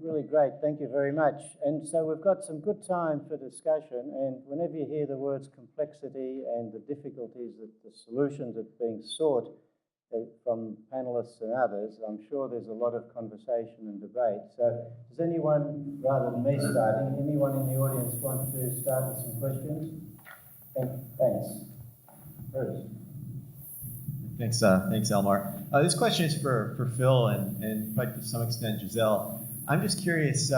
Really great, thank you very much. And so we've got some good time for discussion, and whenever you hear the words complexity and the difficulties that the solutions that are being sought from panelists and others, I'm sure there's a lot of conversation and debate. So does anyone, rather than me starting, anyone in the audience want to start with some questions? Thanks. Bruce. Thanks, Elmar. This question is for Phil and to some extent Giselle. I'm just curious.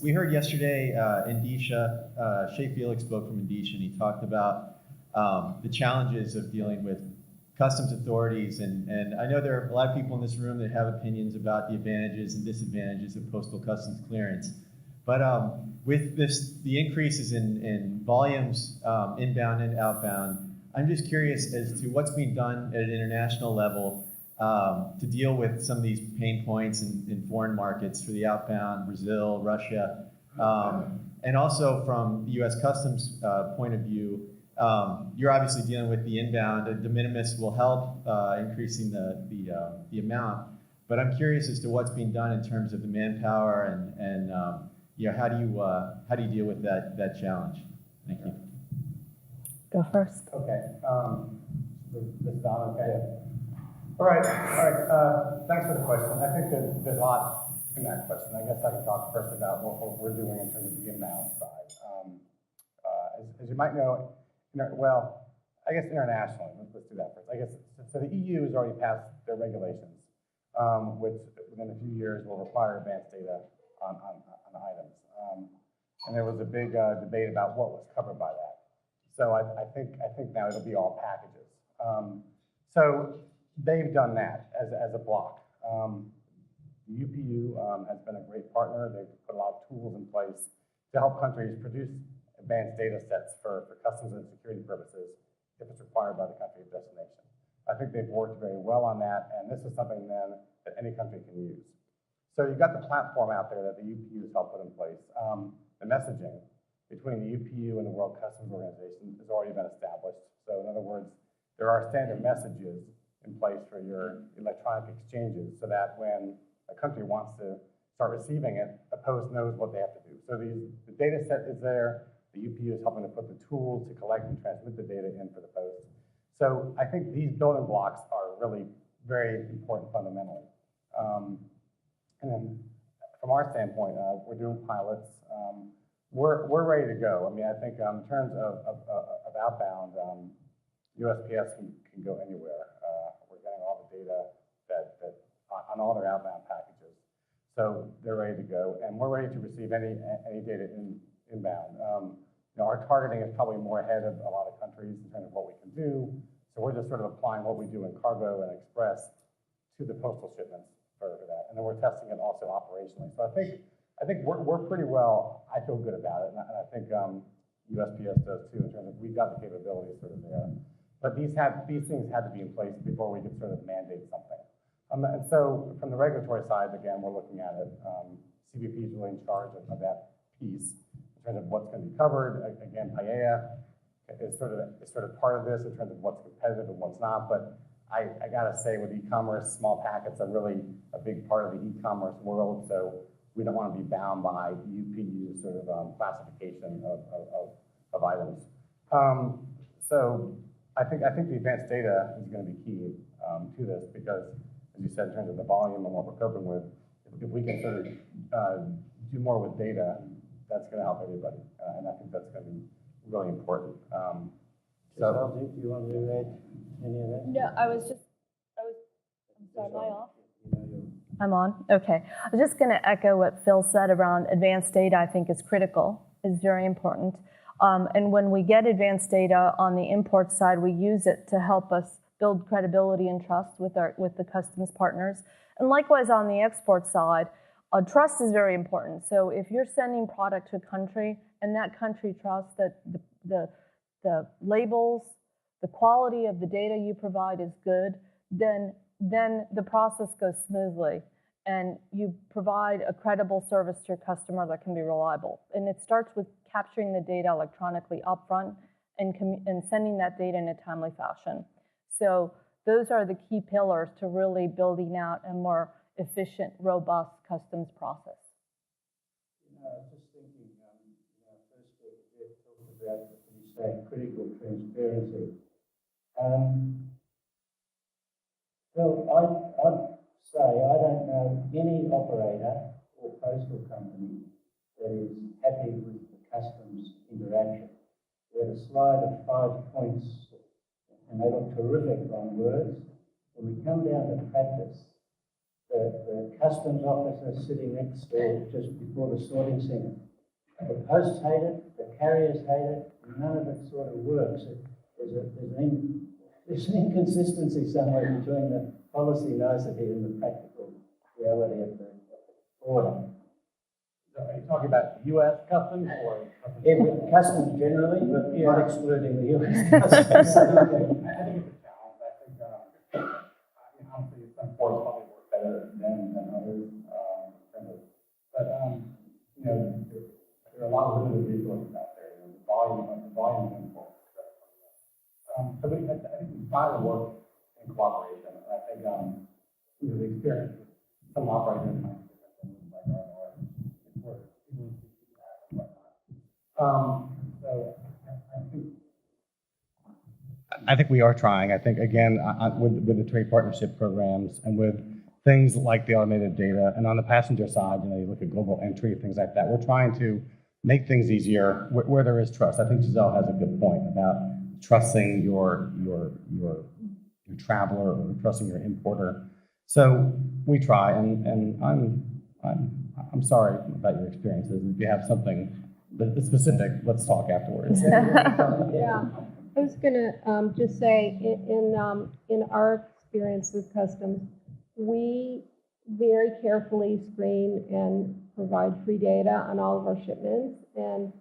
We heard yesterday Indisha, Shea Felix spoke from Indisha, and he talked about the challenges of dealing with customs authorities, and I know there are a lot of people in this room that have opinions about the advantages and disadvantages of postal customs clearance. But with the increases in volumes, inbound and outbound, I'm just curious as to what's being done at an international level to deal with some of these pain points in foreign markets for the outbound, Brazil, Russia, and also from the U.S. Customs point of view. You're obviously dealing with the inbound. De minimis will help increasing the amount, but I'm curious as to what's being done in terms of the manpower and how do you deal with that challenge? Thank you. Go first. Okay. This is Don, okay? All right. Thanks for the question. I think that there's a lot in that question. I guess I can talk first about what we're doing in terms of the inbound side. As you might know, well, I guess internationally, let's do that first. I guess, so the EU has already passed their regulations, which within a few years will require advanced data on items. And there was a big debate about what was covered by that. So I think now it'll be all packages. So they've done that as a block. The UPU has been a great partner. They've put a lot of tools in place to help countries produce advanced data sets for customs and security purposes if it's required by the country of destination. I think they've worked very well on that, and this is something then that any country can use. So you've got the platform out there that the UPU has helped put in place. The messaging between the UPU and the World Customs Organization has already been established. So in other words, there are standard messages in place for your electronic exchanges so that when a country wants to start receiving it, a post knows what they have to do. So the data set is there. The UPU is helping to put the tools to collect and transmit the data in for the post. So I think these building blocks are really very important fundamentally. And then from our standpoint, we're doing pilots. We're ready to go. I mean, I think in terms of outbound, USPS can go anywhere. We're getting all the data that on all their outbound packages. So they're ready to go, and we're ready to receive any data inbound. Our targeting is probably more ahead of a lot of countries in terms of what we can do. So we're just sort of applying what we do in cargo and express to the postal shipments for that, and then we're testing it also operationally. So I think we're pretty well. I feel good about it, and I think USPS does too in terms of we've got the capabilities sort of there. But these things had to be in place before we could sort of mandate something. And so from the regulatory side, again, we're looking at it. CBP is really in charge of that piece in terms of what's going to be covered. Again, PAEA is sort of part of this in terms of what's competitive and what's not. But I got to say, with e-commerce, small packets are really a big part of the e-commerce world. So we don't want to be bound by UPU sort of classification of items. So I think the advanced data is going to be key to this because, as you said, in terms of the volume and what we're coping with, if we can sort of do more with data, that's going to help everybody, and I think that's going to be really important. So, do you want to add any of that? No, I'm sorry, am I off? I'm on? Okay. I'm just going to echo what Phil said around advanced data. I think is critical, is very important. And when we get advanced data on the import side, we use it to help us build credibility and trust with the customs partners. And likewise on the export side, trust is very important. So if you're sending product to a country and that country trusts that the labels, the quality of the data you provide is good, then the process goes smoothly and you provide a credible service to your customer that can be reliable. And it starts with capturing the data electronically upfront and sending that data in a timely fashion. So those are the key pillars to really building out a more efficient, robust customs process. just thinking, first Jeff talked about what you say, critical transparency. Well, I'd say I don't know any operator or postal company that is happy with the customs interaction. We had a slide of 5 points, and they look terrific on words. When we come down to practice, the customs officer sitting next door, just before the sorting centre, the posts hate it, the carriers hate it, none of it sort of works. There's an inconsistency somewhere between the policy nicety and the practical reality of the order. So are you talking about U.S. customs or Customs generally, but not excluding the US customs. I think it's a challenge. I think, honestly, some forms probably work better than others. But there are a lot of limited resources out there. The volume of imports. So I think we try to work in cooperation. I think the experience with some operators might be different than like ours. It's where people see that and whatnot. So I think we are trying. I think again with the trade partnership programs and with things like the automated data, and on the passenger side, you look at global entry, things like that. We're trying to make things easier where there is trust. I think Giselle has a good point about trusting your traveler or trusting your importer. So we try, and I'm sorry about your experiences. If you have something that's specific, let's talk afterwards. Yeah, I was gonna just say in our experience with customs, we very carefully screen and provide free data on all of our shipments, and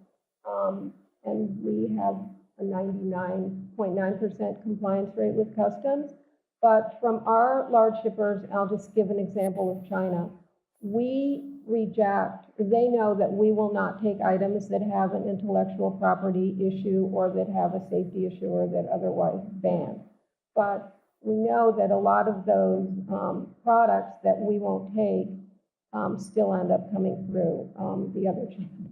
we have a 99.9% compliance rate with customs. But from our large shippers, I'll just give an example of China, we reject, they know that we will not take items that have an intellectual property issue or that have a safety issue or that otherwise banned. But we know that a lot of those products that we won't take still end up coming through the other channel.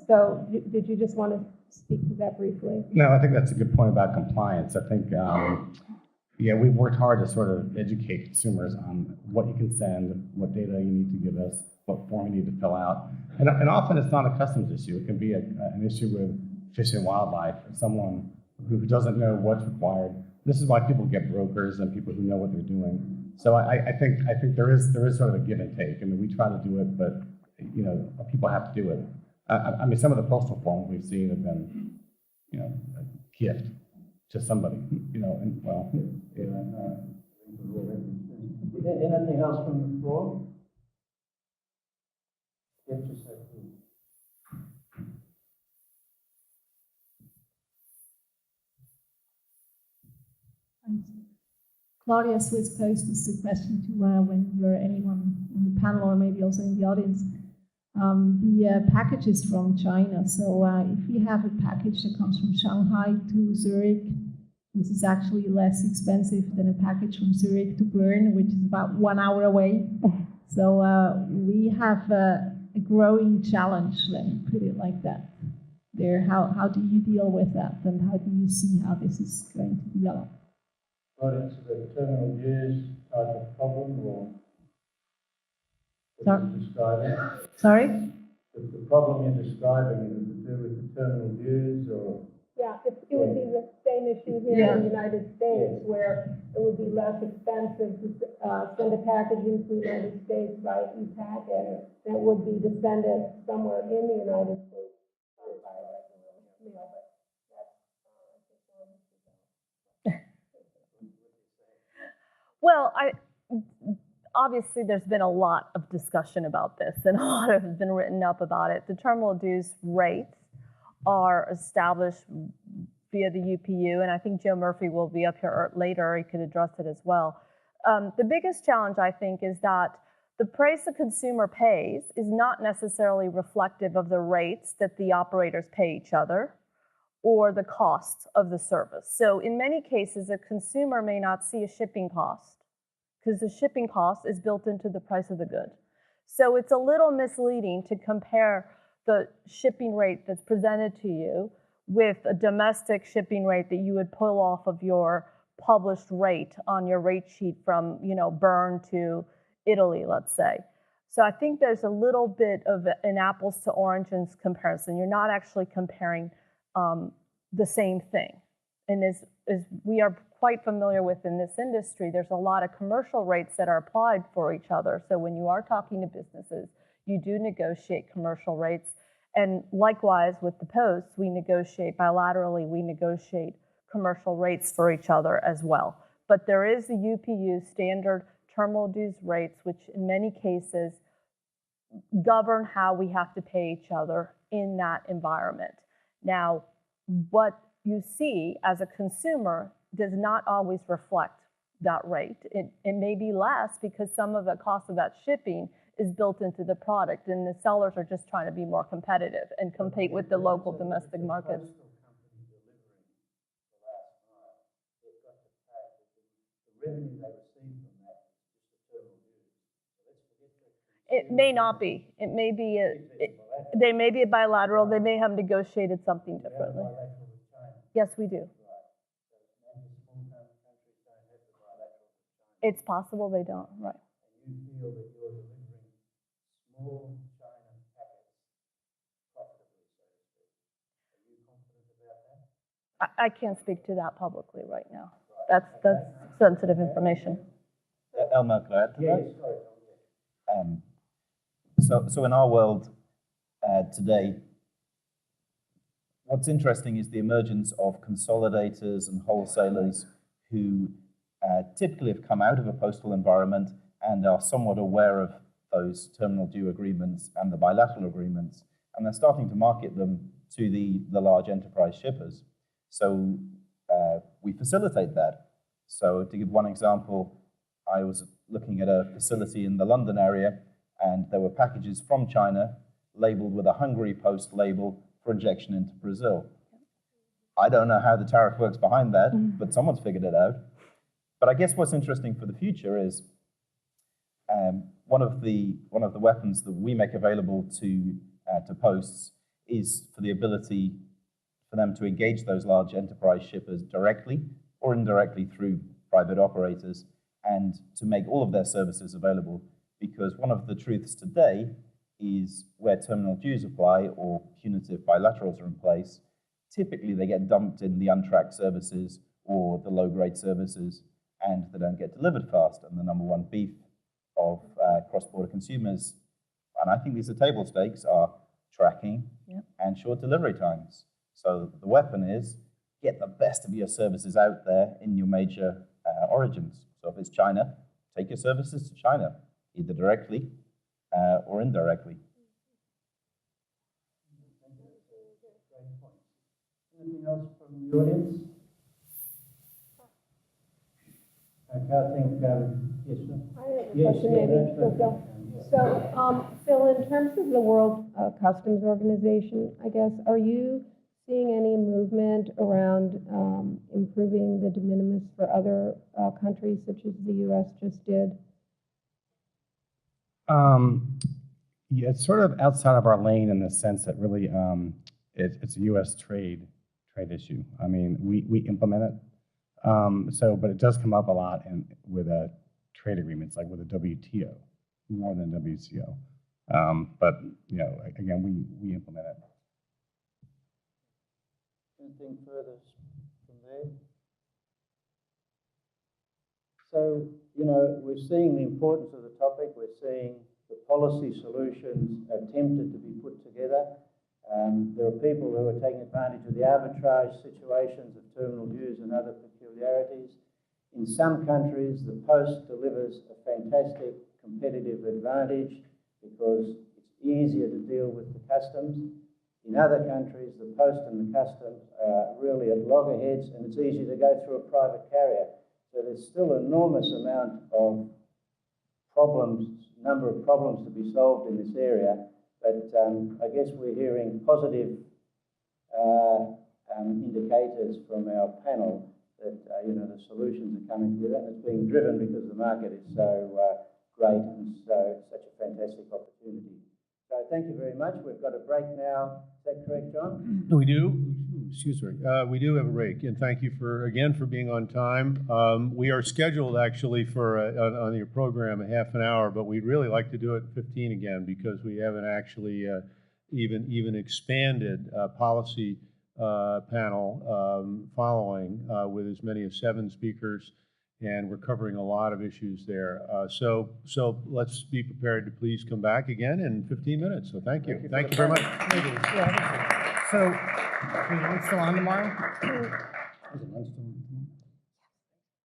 So did you just want to speak to that briefly? No, I think that's a good point about compliance. I think, we've worked hard to sort of educate consumers on what you can send, what data you need to give us, what form you need to fill out. And often it's not a customs issue. It can be an issue with Fish and Wildlife, or someone who doesn't know what's required. This is why people get brokers and people who know what they're doing. So I think there is sort of a give and take. I mean, we try to do it, but people have to do it. I mean, some of the postal forms we've seen have been, a gift to somebody, and well. Anything else from the floor? Yes, just a few. Claudia Swiss posed this question to when you're anyone in the panel or maybe also in the audience. The packages from China. So if we have a package that comes from Shanghai to Zurich, this is actually less expensive than a package from Zurich to Bern, which is about 1 hour away. So we have a growing challenge, let me put it like that. There, how do you deal with that, and how do you see how this is going to develop? Right into the terminal views type of problem, or Sorry? describing? Sorry? The problem you're describing, is it to do with the terminal views, or? Yeah, it would be the same issue here in the United States, where it would be less expensive to send a package into the United States by e-packet than it would be to send it somewhere in the United States by regular mail. But that's, Well, obviously there's been a lot of discussion about this, and a lot has been written up about it. The terminal dues rates are established via the UPU, and I think Joe Murphy will be up here later. He could address it as well. The biggest challenge, I think, is that the price the consumer pays is not necessarily reflective of the rates that the operators pay each other or the costs of the service. So in many cases, a consumer may not see a shipping cost because the shipping cost is built into the price of the good. So it's a little misleading to compare the shipping rate that's presented to you with a domestic shipping rate that you would pull off of your published rate on your rate sheet from, Bern to Italy, let's say. So I think there's a little bit of an apples to oranges comparison. You're not actually comparing the same thing. And as we are quite familiar with in this industry, there's a lot of commercial rates that are applied for each other. So when you are talking to businesses, you do negotiate commercial rates. And likewise with the posts, we negotiate bilaterally, we negotiate commercial rates for each other as well. But there is the UPU standard terminal dues rates, which in many cases govern how we have to pay each other in that environment. Now, what you see as a consumer does not always reflect that rate. It may be less because some of the cost of that shipping is built into the product, and the sellers are just trying to be more competitive and compete with the local domestic markets. It may not be. It may be they may be a bilateral. They may have negotiated something differently. Yes, we do. It's possible they don't, right? You feel that you're delivering small China packets profitably, so to speak. Are you confident about that? I can't speak to that publicly right now. That's sensitive information. Elmer, could I add to that? So in our world today, what's interesting is the emergence of consolidators and wholesalers who typically have come out of a postal environment and are somewhat aware of those terminal due agreements and the bilateral agreements, and they're starting to market them to the large enterprise shippers. So we facilitate that. So to give one example, I was looking at a facility in the London area, and there were packages from China labeled with a Hungary post label for injection into Brazil. I don't know how the tariff works behind that, but someone's figured it out. But I guess what's interesting for the future is one of the weapons that we make available to posts is for the ability for them to engage those large enterprise shippers directly or indirectly through private operators, and to make all of their services available. Because one of the truths today is where terminal dues apply or punitive bilaterals are in place, typically they get dumped in the untracked services or the low-grade services, and they don't get delivered fast. And the number one beef of cross-border consumers, and I think these are table stakes, are tracking and short delivery times. So the weapon is get the best of your services out there in your major origins. So if it's China, take your services to China, either directly or indirectly. Anything else from the audience? Okay, I think, yes, sir. I have a question maybe for Phil. So, Phil, in terms of the World Customs Organization, I guess, are you seeing any movement around improving the de minimis for other countries, such as the U.S. just did? Yeah, it's sort of outside of our lane in the sense that really it's a U.S. trade issue. I mean, we implement it. But it does come up a lot with trade agreements, like with the WTO, more than WCO. But again, we implement it. Anything further from there? So, we're seeing the importance of the topic. We're seeing the policy solutions attempted to be put together. There are people who are taking advantage of the arbitrage situations of terminal dues and other peculiarities. In some countries, the post delivers a fantastic competitive advantage because it's easier to deal with the customs. In other countries, the post and the customs are really at loggerheads, and it's easy to go through a private carrier. So there's still an enormous amount of number of problems to be solved in this area. But I guess we're hearing positive indicators from our panel that the solutions are coming together, and it's being driven because the market is so great, and so such a fantastic opportunity. So thank you very much. We've got a break now. Is that correct, John? We do. Excuse me. We do have a break, and thank you again for being on time. We are scheduled actually for on your program a half an hour, but we'd really like to do it in 15 again because we haven't actually even expanded policy panel following with as many as 7 speakers, and we're covering a lot of issues there. So let's be prepared to please come back again in 15 minutes. So thank you. Thank you very much. So, is it still on tomorrow? Is it lunchtime?